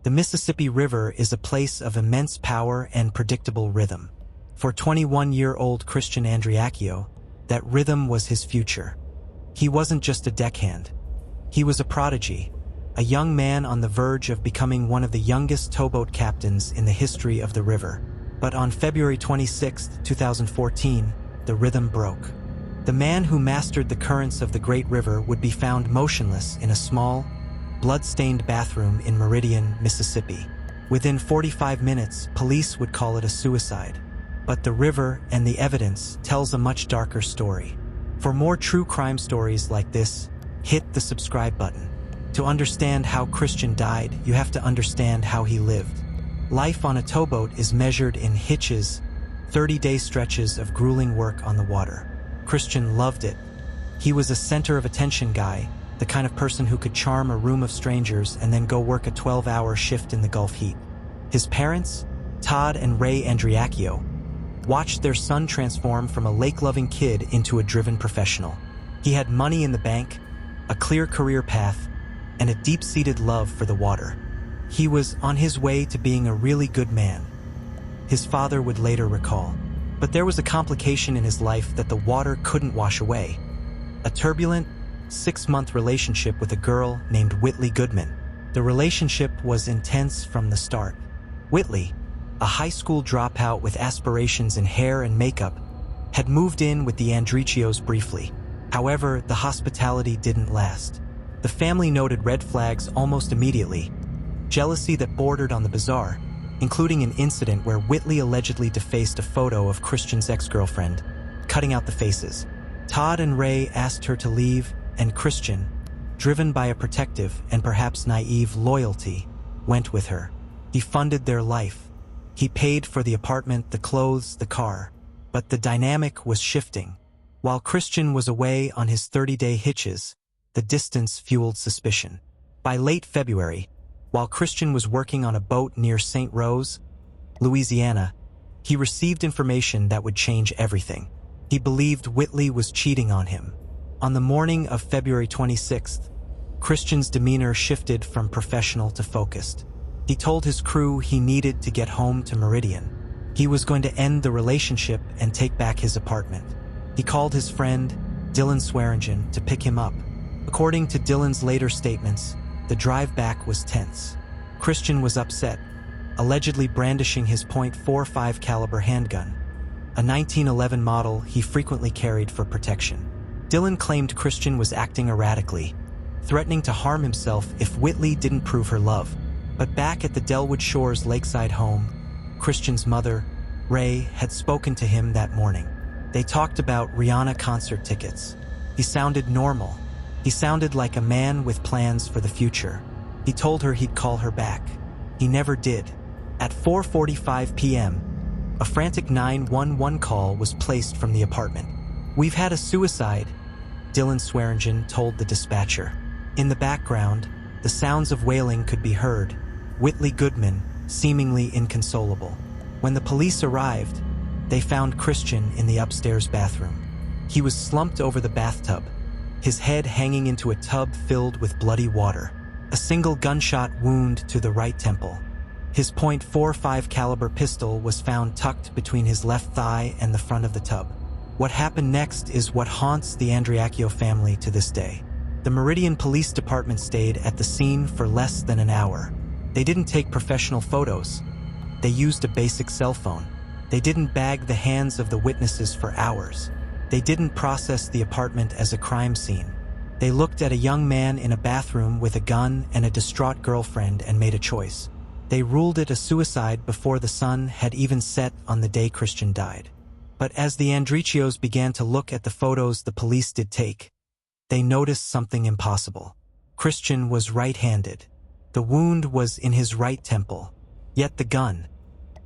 The Mississippi River is a place of immense power and predictable rhythm. For 21-year-old Christian Andreacchio, that rhythm was his future. He wasn't just a deckhand. He was a prodigy, a young man on the verge of becoming one of the youngest towboat captains in the history of the river. But on February 26, 2014, the rhythm broke. The man who mastered the currents of the great river would be found motionless in a small, blood-stained bathroom in Meridian, Mississippi. Within 45 minutes, police would call it a suicide. But the river and the evidence tells a much darker story. For more true crime stories like this, hit the subscribe button. To understand how Christian died, you have to understand how he lived. Life on a towboat is measured in hitches, 30-day stretches of grueling work on the water. Christian loved it. He was a center of attention guy, the kind of person who could charm a room of strangers and then go work a 12-hour shift in the Gulf heat. His parents, Todd and Ray Andreacchio, watched their son transform from a lake-loving kid into a driven professional. He had money in the bank, a clear career path, and a deep-seated love for the water. He was on his way to being a really good man, his father would later recall. But there was a complication in his life that the water couldn't wash away. A turbulent, 6-month relationship with a girl named Whitley Goodman. The relationship was intense from the start. Whitley, a high school dropout with aspirations in hair and makeup, had moved in with the Andreacchios briefly. However, the hospitality didn't last. The family noted red flags almost immediately. Jealousy that bordered on the bizarre, including an incident where Whitley allegedly defaced a photo of Christian's ex-girlfriend, cutting out the faces. Todd and Ray asked her to leave, and Christian, driven by a protective and perhaps naive loyalty, went with her. He funded their life. He paid for the apartment, the clothes, the car. But the dynamic was shifting. While Christian was away on his 30-day hitches, the distance fueled suspicion. By late February, while Christian was working on a boat near St. Rose, Louisiana, he received information that would change everything. He believed Whitley was cheating on him. On the morning of February 26th, Christian's demeanor shifted from professional to focused. He told his crew he needed to get home to Meridian. He was going to end the relationship and take back his apartment. He called his friend, Dylan Swearingen, to pick him up. According to Dylan's later statements, the drive back was tense. Christian was upset, allegedly brandishing his .45 caliber handgun, a 1911 model he frequently carried for protection. Dylan claimed Christian was acting erratically, threatening to harm himself if Whitley didn't prove her love. But back at the Delwood Shores lakeside home, Christian's mother, Ray, had spoken to him that morning. They talked about Rihanna concert tickets. He sounded normal. He sounded like a man with plans for the future. He told her he'd call her back. He never did. At 4:45 p.m., a frantic 911 call was placed from the apartment. "We've had a suicide," Dylan Swearingen told the dispatcher. In the background, the sounds of wailing could be heard. Whitley Goodman, seemingly inconsolable. When the police arrived, they found Christian in the upstairs bathroom. He was slumped over the bathtub, his head hanging into a tub filled with bloody water. A single gunshot wound to the right temple. His .45 caliber pistol was found tucked between his left thigh and the front of the tub. What happened next is what haunts the Andreacchio family to this day. The Meridian Police Department stayed at the scene for less than an hour. They didn't take professional photos. They used a basic cell phone. They didn't bag the hands of the witnesses for hours. They didn't process the apartment as a crime scene. They looked at a young man in a bathroom with a gun and a distraught girlfriend and made a choice. They ruled it a suicide before the sun had even set on the day Christian died. But as the Andreacchios began to look at the photos the police did take, they noticed something impossible. Christian was right-handed. The wound was in his right temple. Yet the gun,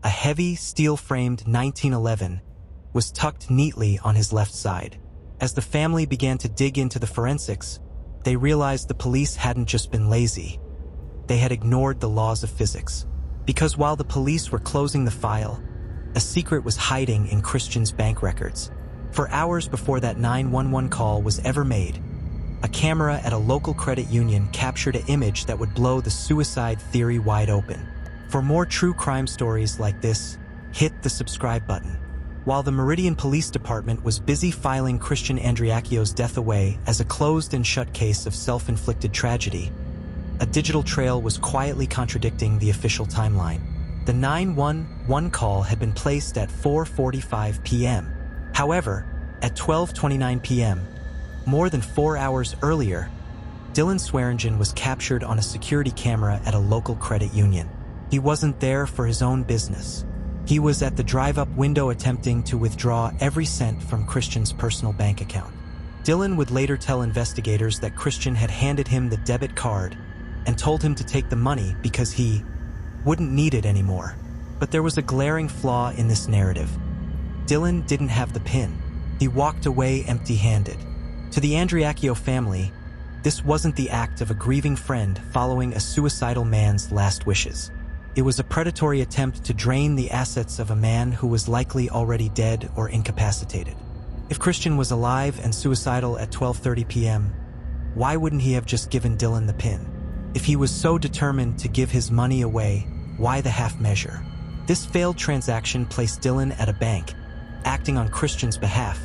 a heavy, steel-framed 1911, was tucked neatly on his left side. As the family began to dig into the forensics, they realized the police hadn't just been lazy. They had ignored the laws of physics. Because while the police were closing the file, a secret was hiding in Christian's bank records. For hours before that 911 call was ever made, a camera at a local credit union captured an image that would blow the suicide theory wide open. For more true crime stories like this, hit the subscribe button. While the Meridian Police Department was busy filing Christian Andreacchio's death away as a closed and shut case of self-inflicted tragedy, a digital trail was quietly contradicting the official timeline. The 911 call had been placed at 4:45 p.m. However, at 12:29 p.m., more than 4 hours earlier, Dylan Swearingen was captured on a security camera at a local credit union. He wasn't there for his own business. He was at the drive-up window attempting to withdraw every cent from Christian's personal bank account. Dylan would later tell investigators that Christian had handed him the debit card and told him to take the money because he wouldn't need it anymore. But there was a glaring flaw in this narrative. Dylan didn't have the PIN. He walked away empty-handed. To the Andreacchio family, this wasn't the act of a grieving friend following a suicidal man's last wishes. It was a predatory attempt to drain the assets of a man who was likely already dead or incapacitated. If Christian was alive and suicidal at 12:30 p.m., why wouldn't he have just given Dylan the PIN? If he was so determined to give his money away, why the half measure? This failed transaction placed Dylan at a bank, acting on Christian's behalf,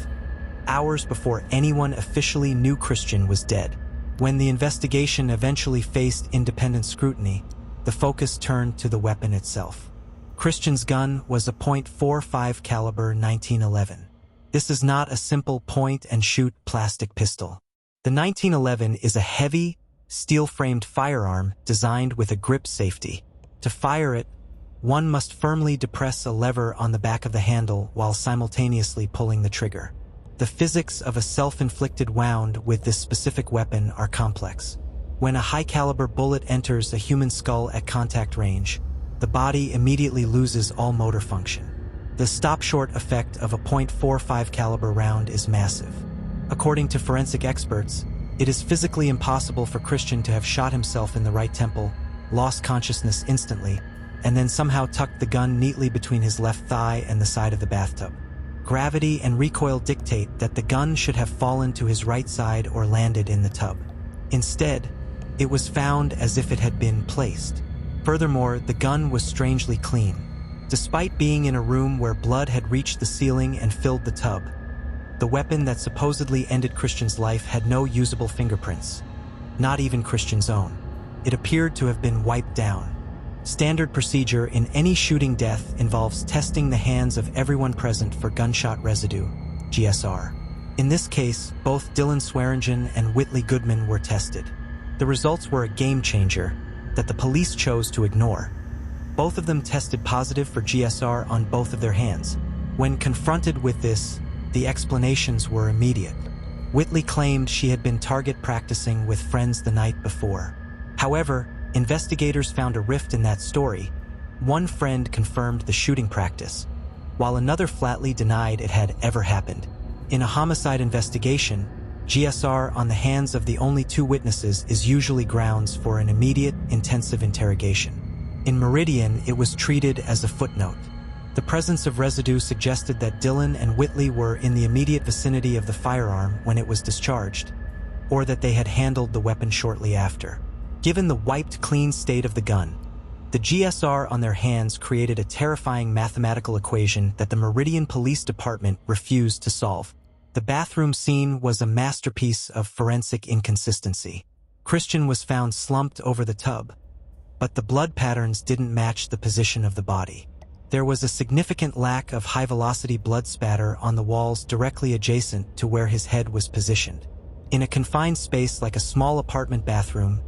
hours before anyone officially knew Christian was dead. When the investigation eventually faced independent scrutiny, the focus turned to the weapon itself. Christian's gun was a .45 caliber 1911. This is not a simple point-and-shoot plastic pistol. The 1911 is a heavy, steel-framed firearm designed with a grip safety. To fire it, one must firmly depress a lever on the back of the handle while simultaneously pulling the trigger. The physics of a self-inflicted wound with this specific weapon are complex. When a high-caliber bullet enters a human skull at contact range, the body immediately loses all motor function. The stop-short effect of a .45 caliber round is massive. According to forensic experts, it is physically impossible for Christian to have shot himself in the right temple, lost consciousness instantly, and then somehow tucked the gun neatly between his left thigh and the side of the bathtub. Gravity and recoil dictate that the gun should have fallen to his right side or landed in the tub. Instead, it was found as if it had been placed. Furthermore, the gun was strangely clean. Despite being in a room where blood had reached the ceiling and filled the tub, the weapon that supposedly ended Christian's life had no usable fingerprints, not even Christian's own. It appeared to have been wiped down. Standard procedure in any shooting death involves testing the hands of everyone present for gunshot residue, GSR. In this case, both Dylan Swearingen and Whitley Goodman were tested. The results were a game-changer that the police chose to ignore. Both of them tested positive for GSR on both of their hands. When confronted with this, the explanations were immediate. Whitley claimed she had been target practicing with friends the night before. However, investigators found a rift in that story. One friend confirmed the shooting practice, while another flatly denied it had ever happened. In a homicide investigation, GSR on the hands of the only two witnesses is usually grounds for an immediate, intensive interrogation. In Meridian, it was treated as a footnote. The presence of residue suggested that Dylan and Whitley were in the immediate vicinity of the firearm when it was discharged, or that they had handled the weapon shortly after. Given the wiped clean state of the gun, the GSR on their hands created a terrifying mathematical equation that the Meridian Police Department refused to solve. The bathroom scene was a masterpiece of forensic inconsistency. Christian was found slumped over the tub, but the blood patterns didn't match the position of the body. There was a significant lack of high-velocity blood spatter on the walls directly adjacent to where his head was positioned. In a confined space like a small apartment bathroom,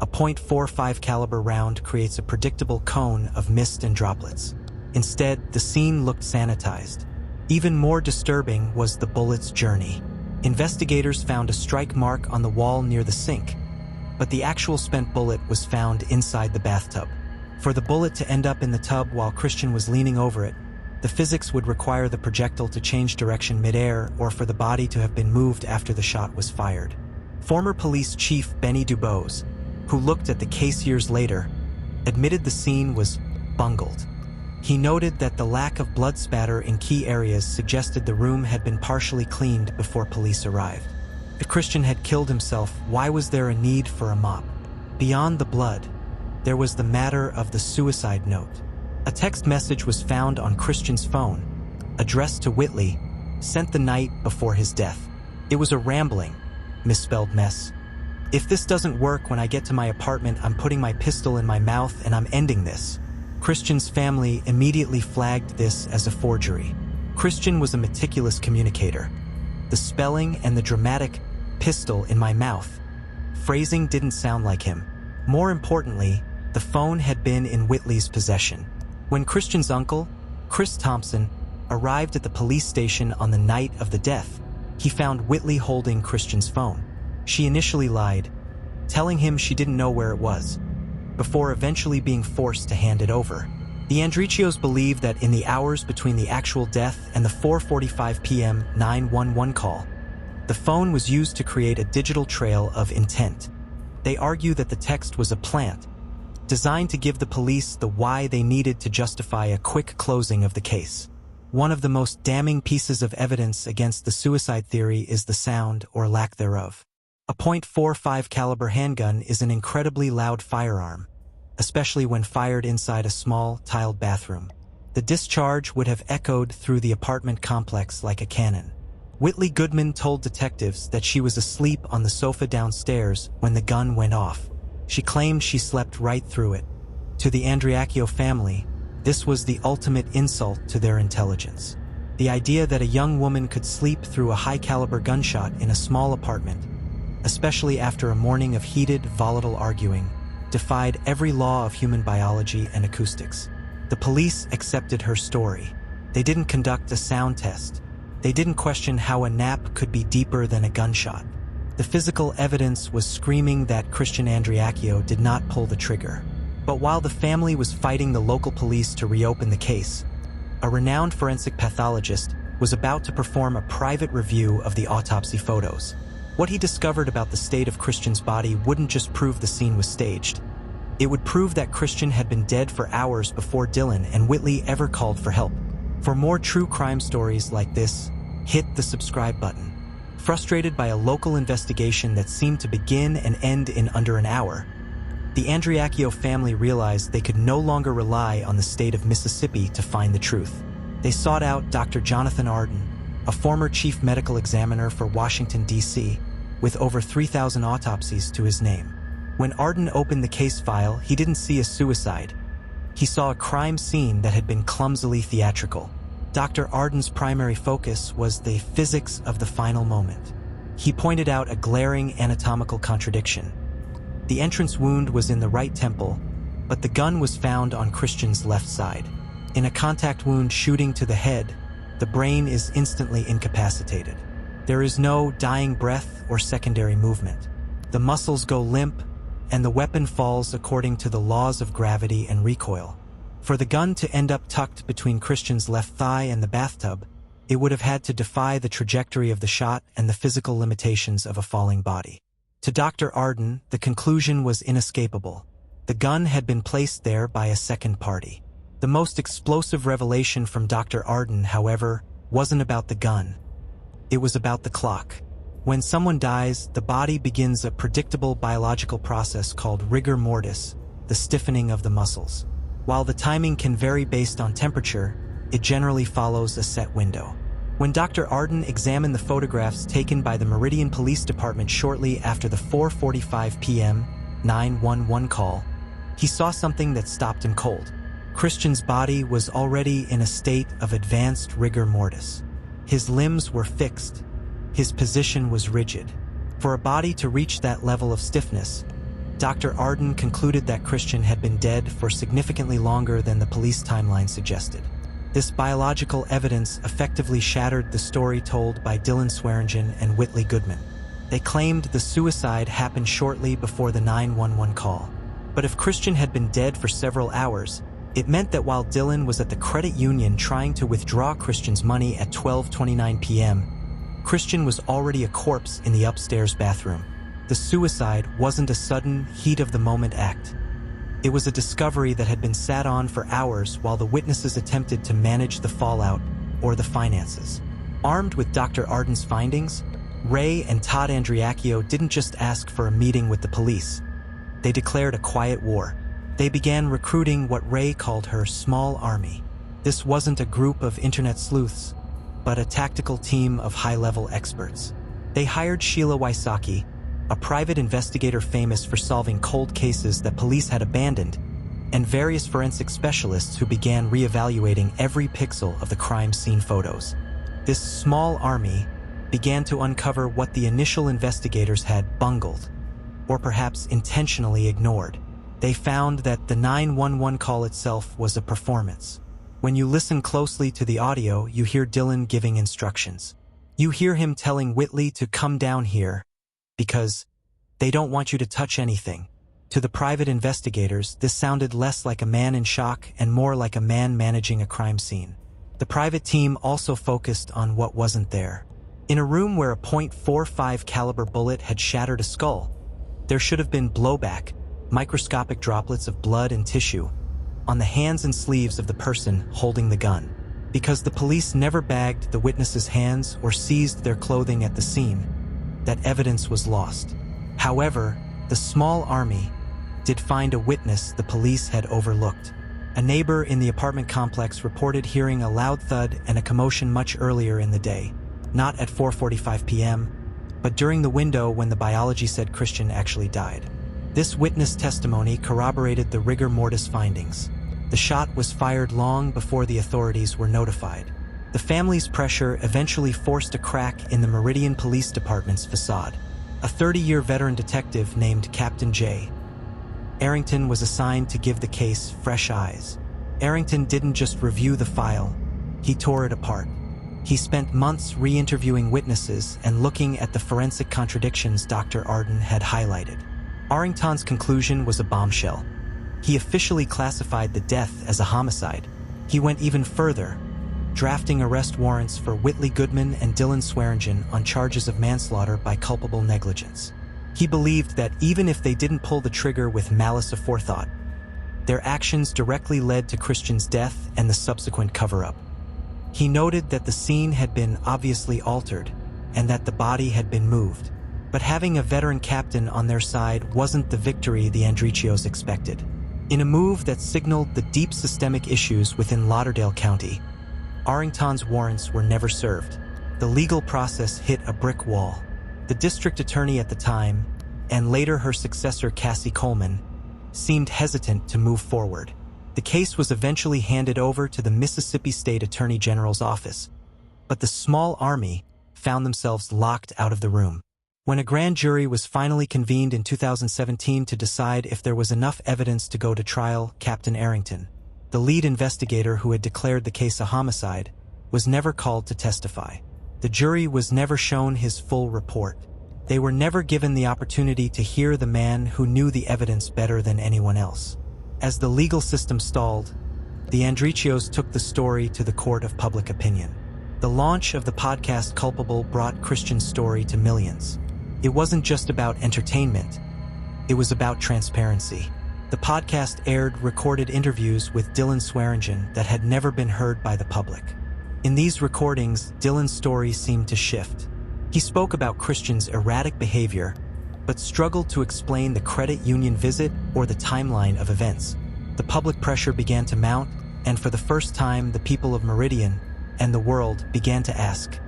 a .45 caliber round creates a predictable cone of mist and droplets. Instead, the scene looked sanitized. Even more disturbing was the bullet's journey. Investigators found a strike mark on the wall near the sink, but the actual spent bullet was found inside the bathtub. For the bullet to end up in the tub while Christian was leaning over it, the physics would require the projectile to change direction mid-air or for the body to have been moved after the shot was fired. Former police chief Benny Dubose, who looked at the case years later, admitted the scene was bungled. He noted that the lack of blood spatter in key areas suggested the room had been partially cleaned before police arrived. If Christian had killed himself, why was there a need for a mop? Beyond the blood, there was the matter of the suicide note. A text message was found on Christian's phone, addressed to Whitley, sent the night before his death. It was a rambling, misspelled mess. "If this doesn't work when I get to my apartment, I'm putting my pistol in my mouth and I'm ending this." Christian's family immediately flagged this as a forgery. Christian was a meticulous communicator. The spelling and the dramatic "pistol in my mouth" phrasing didn't sound like him. More importantly, the phone had been in Whitley's possession. When Christian's uncle, Chris Thompson, arrived at the police station on the night of the death, he found Whitley holding Christian's phone. She initially lied, telling him she didn't know where it was, before eventually being forced to hand it over. The Andreacchios believe that in the hours between the actual death and the 4:45 p.m. 911 call, the phone was used to create a digital trail of intent. They argue that the text was a plant, designed to give the police the why they needed to justify a quick closing of the case. One of the most damning pieces of evidence against the suicide theory is the sound, or lack thereof. A .45 caliber handgun is an incredibly loud firearm, especially when fired inside a small, tiled bathroom. The discharge would have echoed through the apartment complex like a cannon. Whitley Goodman told detectives that she was asleep on the sofa downstairs when the gun went off. She claimed she slept right through it. To the Andreacchio family, this was the ultimate insult to their intelligence. The idea that a young woman could sleep through a high-caliber gunshot in a small apartment, especially after a morning of heated, volatile arguing, defied every law of human biology and acoustics. The police accepted her story. They didn't conduct a sound test. They didn't question how a nap could be deeper than a gunshot. The physical evidence was screaming that Christian Andreacchio did not pull the trigger. But while the family was fighting the local police to reopen the case, a renowned forensic pathologist was about to perform a private review of the autopsy photos. What he discovered about the state of Christian's body wouldn't just prove the scene was staged. It would prove that Christian had been dead for hours before Dylan and Whitley ever called for help. For more true crime stories like this, hit the subscribe button. Frustrated by a local investigation that seemed to begin and end in under an hour, the Andreacchio family realized they could no longer rely on the state of Mississippi to find the truth. They sought out Dr. Jonathan Arden, a former chief medical examiner for Washington, D.C., with over 3,000 autopsies to his name. When Arden opened the case file, he didn't see a suicide. He saw a crime scene that had been clumsily theatrical. Dr. Arden's primary focus was the physics of the final moment. He pointed out a glaring anatomical contradiction. The entrance wound was in the right temple, but the gun was found on Christian's left side. In a contact wound shooting to the head, the brain is instantly incapacitated. There is no dying breath or secondary movement. The muscles go limp, and the weapon falls according to the laws of gravity and recoil. For the gun to end up tucked between Christian's left thigh and the bathtub, it would have had to defy the trajectory of the shot and the physical limitations of a falling body. To Dr. Arden, the conclusion was inescapable. The gun had been placed there by a second party. The most explosive revelation from Dr. Arden, however, wasn't about the gun. It was about the clock. When someone dies, the body begins a predictable biological process called rigor mortis, the stiffening of the muscles. While the timing can vary based on temperature, it generally follows a set window. When Dr. Arden examined the photographs taken by the Meridian Police Department shortly after the 4:45 p.m. 911 call, he saw something that stopped him cold. Christian's body was already in a state of advanced rigor mortis. His limbs were fixed. His position was rigid. For a body to reach that level of stiffness, Dr. Arden concluded that Christian had been dead for significantly longer than the police timeline suggested. This biological evidence effectively shattered the story told by Dylan Swearingen and Whitley Goodman. They claimed the suicide happened shortly before the 911 call. But if Christian had been dead for several hours, it meant that while Dylan was at the credit union trying to withdraw Christian's money at 12:29 p.m., Christian was already a corpse in the upstairs bathroom. The suicide wasn't a sudden, heat-of-the-moment act. It was a discovery that had been sat on for hours while the witnesses attempted to manage the fallout or the finances. Armed with Dr. Arden's findings, Ray and Todd Andreacchio didn't just ask for a meeting with the police. They declared a quiet war. They began recruiting what Ray called her small army. This wasn't a group of internet sleuths, but a tactical team of high-level experts. They hired Sheila Wysocki, a private investigator famous for solving cold cases that police had abandoned, and various forensic specialists who began reevaluating every pixel of the crime scene photos. This small army began to uncover what the initial investigators had bungled, or perhaps intentionally ignored. They found that the 911 call itself was a performance. When you listen closely to the audio, you hear Dylan giving instructions. You hear him telling Whitley to come down here because they don't want you to touch anything. To the private investigators, this sounded less like a man in shock and more like a man managing a crime scene. The private team also focused on what wasn't there. In a room where a .45 caliber bullet had shattered a skull, there should have been blowback, microscopic droplets of blood and tissue on the hands and sleeves of the person holding the gun. Because the police never bagged the witnesses' hands or seized their clothing at the scene, that evidence was lost. However, the small army did find a witness the police had overlooked. A neighbor in the apartment complex reported hearing a loud thud and a commotion much earlier in the day, not at 4:45 p.m., but during the window when the biology said Christian actually died. This witness testimony corroborated the rigor mortis findings. The shot was fired long before the authorities were notified. The family's pressure eventually forced a crack in the Meridian Police Department's facade. A 30-year veteran detective named Captain J. Arrington was assigned to give the case fresh eyes. Arrington didn't just review the file, he tore it apart. He spent months re-interviewing witnesses and looking at the forensic contradictions Dr. Arden had highlighted. Arrington's conclusion was a bombshell. He officially classified the death as a homicide. He went even further, drafting arrest warrants for Whitley Goodman and Dylan Swearingen on charges of manslaughter by culpable negligence. He believed that even if they didn't pull the trigger with malice aforethought, their actions directly led to Christian's death and the subsequent cover-up. He noted that the scene had been obviously altered and that the body had been moved. But having a veteran captain on their side wasn't the victory the Andreacchios expected. In a move that signaled the deep systemic issues within Lauderdale County, Arrington's warrants were never served. The legal process hit a brick wall. The district attorney at the time, and later her successor Cassie Coleman, seemed hesitant to move forward. The case was eventually handed over to the Mississippi State Attorney General's office, but the small army found themselves locked out of the room. When a grand jury was finally convened in 2017 to decide if there was enough evidence to go to trial, Captain Arrington, the lead investigator who had declared the case a homicide, was never called to testify. The jury was never shown his full report. They were never given the opportunity to hear the man who knew the evidence better than anyone else. As the legal system stalled, the Andreacchios took the story to the court of public opinion. The launch of the podcast Culpable brought Christian's story to millions. It wasn't just about entertainment, it was about transparency. The podcast aired recorded interviews with Dylan Swearingen that had never been heard by the public. In these recordings, Dylan's story seemed to shift. He spoke about Christian's erratic behavior, but struggled to explain the credit union visit or the timeline of events. The public pressure began to mount, and for the first time, the people of Meridian and the world began to ask,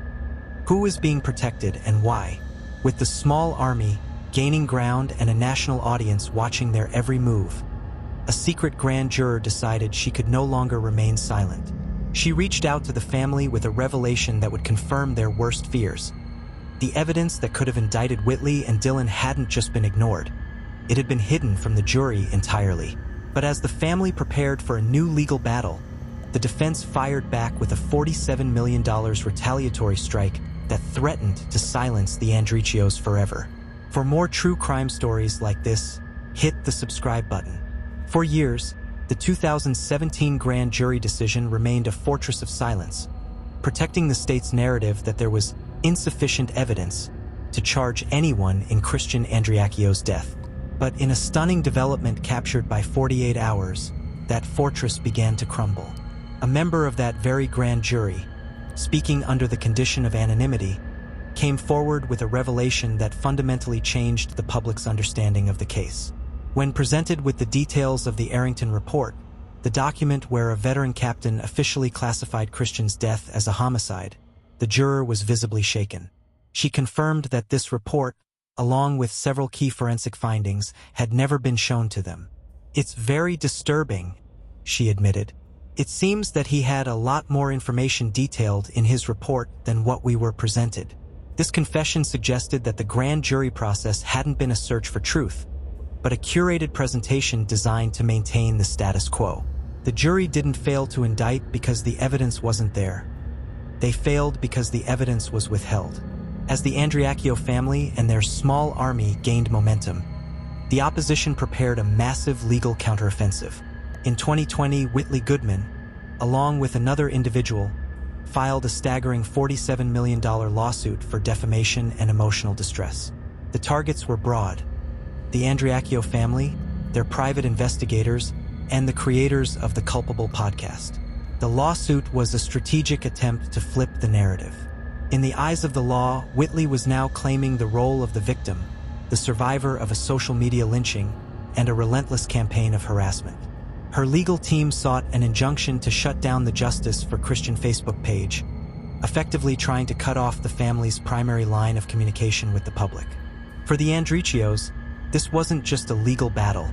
who is being protected and why? With the small army gaining ground and a national audience watching their every move, a secret grand juror decided she could no longer remain silent. She reached out to the family with a revelation that would confirm their worst fears. The evidence that could have indicted Whitley and Dylan hadn't just been ignored. It had been hidden from the jury entirely. But as the family prepared for a new legal battle, the defense fired back with a $47 million retaliatory strike that threatened to silence the Andreacchios forever. For more true crime stories like this, hit the subscribe button. For years, the 2017 grand jury decision remained a fortress of silence, protecting the state's narrative that there was insufficient evidence to charge anyone in Christian Andreacchio's death. But in a stunning development captured by 48 Hours, that fortress began to crumble. A member of that very grand jury, speaking under the condition of anonymity, came forward with a revelation that fundamentally changed the public's understanding of the case. When presented with the details of the Arrington report, the document where a veteran captain officially classified Christian's death as a homicide, the juror was visibly shaken. She confirmed that this report, along with several key forensic findings, had never been shown to them. "It's very disturbing," she admitted. "It seems that he had a lot more information detailed in his report than what we were presented." This confession suggested that the grand jury process hadn't been a search for truth, but a curated presentation designed to maintain the status quo. The jury didn't fail to indict because the evidence wasn't there. They failed because the evidence was withheld. As the Andreacchio family and their small army gained momentum, the opposition prepared a massive legal counteroffensive. In 2020, Whitley Goodman, along with another individual, filed a staggering $47 million lawsuit for defamation and emotional distress. The targets were broad: the Andreacchio family, their private investigators, and the creators of the Culpable podcast. The lawsuit was a strategic attempt to flip the narrative. In the eyes of the law, Whitley was now claiming the role of the victim, the survivor of a social media lynching, and a relentless campaign of harassment. Her legal team sought an injunction to shut down the Justice for Christian Facebook page, effectively trying to cut off the family's primary line of communication with the public. For the Andreacchios, this wasn't just a legal battle.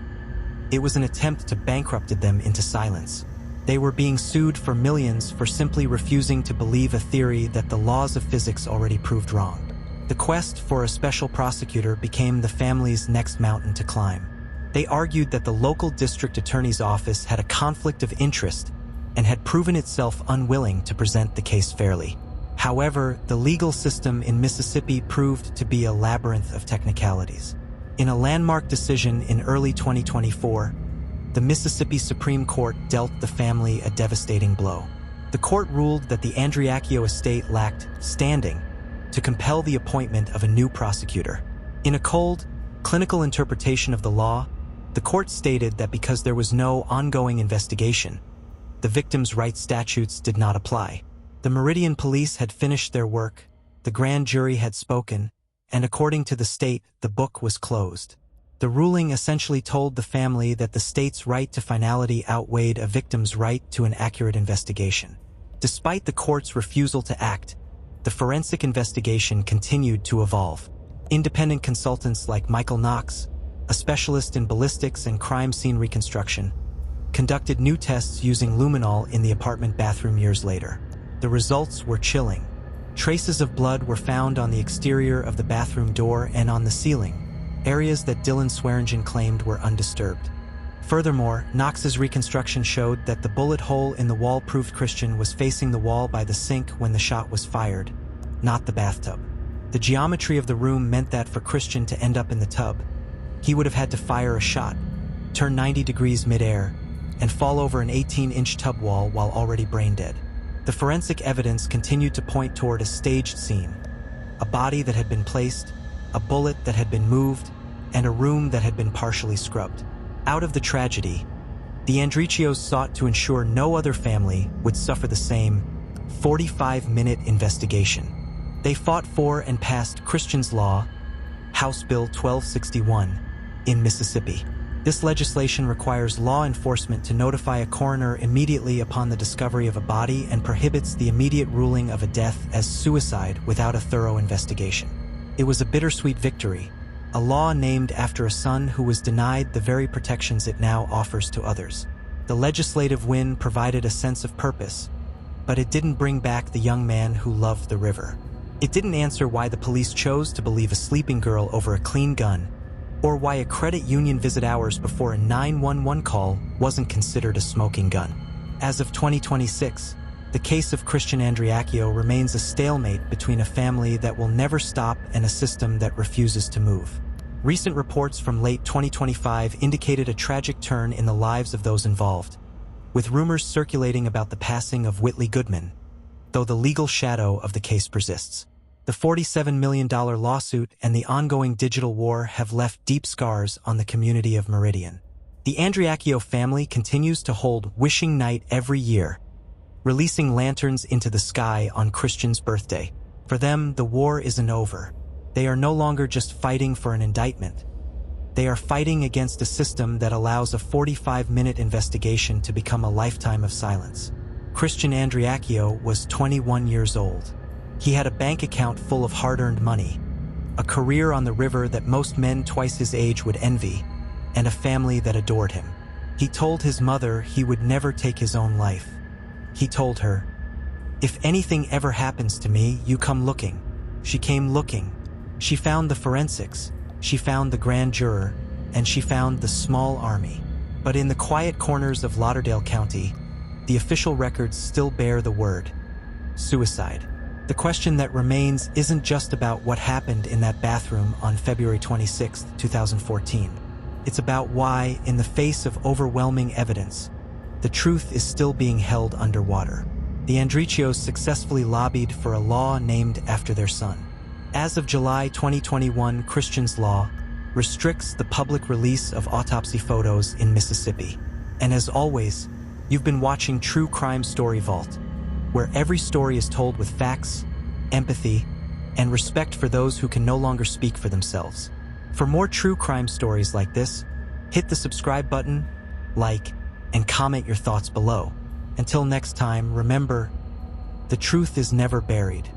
It was an attempt to bankrupt them into silence. They were being sued for millions for simply refusing to believe a theory that the laws of physics already proved wrong. The quest for a special prosecutor became the family's next mountain to climb. They argued that the local district attorney's office had a conflict of interest and had proven itself unwilling to present the case fairly. However, the legal system in Mississippi proved to be a labyrinth of technicalities. In a landmark decision in early 2024, the Mississippi Supreme Court dealt the family a devastating blow. The court ruled that the Andreacchio estate lacked standing to compel the appointment of a new prosecutor. In a cold, clinical interpretation of the law, the court stated that because there was no ongoing investigation, the victims' rights statutes did not apply. The Meridian police had finished their work, the grand jury had spoken, and according to the state, the book was closed. The ruling essentially told the family that the state's right to finality outweighed a victim's right to an accurate investigation. Despite the court's refusal to act, the forensic investigation continued to evolve. Independent consultants like Michael Knox, a specialist in ballistics and crime scene reconstruction, conducted new tests using luminol in the apartment bathroom years later. The results were chilling. Traces of blood were found on the exterior of the bathroom door and on the ceiling, areas that Dylan Swearingen claimed were undisturbed. Furthermore, Knox's reconstruction showed that the bullet hole in the wall proved Christian was facing the wall by the sink when the shot was fired, not the bathtub. The geometry of the room meant that for Christian to end up in the tub, he would have had to fire a shot, turn 90 degrees midair, and fall over an 18-inch tub wall while already brain dead. The forensic evidence continued to point toward a staged scene, a body that had been placed, a bullet that had been moved, and a room that had been partially scrubbed. Out of the tragedy, the Andreacchios sought to ensure no other family would suffer the same 45-minute investigation. They fought for and passed Christian's Law, House Bill 1261, in Mississippi. This legislation requires law enforcement to notify a coroner immediately upon the discovery of a body and prohibits the immediate ruling of a death as suicide without a thorough investigation. It was a bittersweet victory, a law named after a son who was denied the very protections it now offers to others. The legislative win provided a sense of purpose, but it didn't bring back the young man who loved the river. It didn't answer why the police chose to believe a sleeping girl over a clean gun, or why a credit union visit hours before a 911 call wasn't considered a smoking gun. As of 2026, the case of Christian Andreacchio remains a stalemate between a family that will never stop and a system that refuses to move. Recent reports from late 2025 indicated a tragic turn in the lives of those involved, with rumors circulating about the passing of Whitley Goodman, though the legal shadow of the case persists. The $47 million lawsuit and the ongoing digital war have left deep scars on the community of Meridian. The Andreacchio family continues to hold Wishing Night every year, releasing lanterns into the sky on Christian's birthday. For them, the war isn't over. They are no longer just fighting for an indictment. They are fighting against a system that allows a 45-minute investigation to become a lifetime of silence. Christian Andreacchio was 21 years old. He had a bank account full of hard-earned money, a career on the river that most men twice his age would envy, and a family that adored him. He told his mother he would never take his own life. He told her, "If anything ever happens to me, you come looking." She came looking. She found the forensics, she found the grand juror, and she found the small army. But in the quiet corners of Lauderdale County, the official records still bear the word suicide. The question that remains isn't just about what happened in that bathroom on February 26, 2014. It's about why, in the face of overwhelming evidence, the truth is still being held underwater. The Andreacchios successfully lobbied for a law named after their son. As of July 2021, Christian's law restricts the public release of autopsy photos in Mississippi. And as always, you've been watching True Crime Story Vault, where every story is told with facts, empathy, and respect for those who can no longer speak for themselves. For more true crime stories like this, hit the subscribe button, like, and comment your thoughts below. Until next time, remember, the truth is never buried.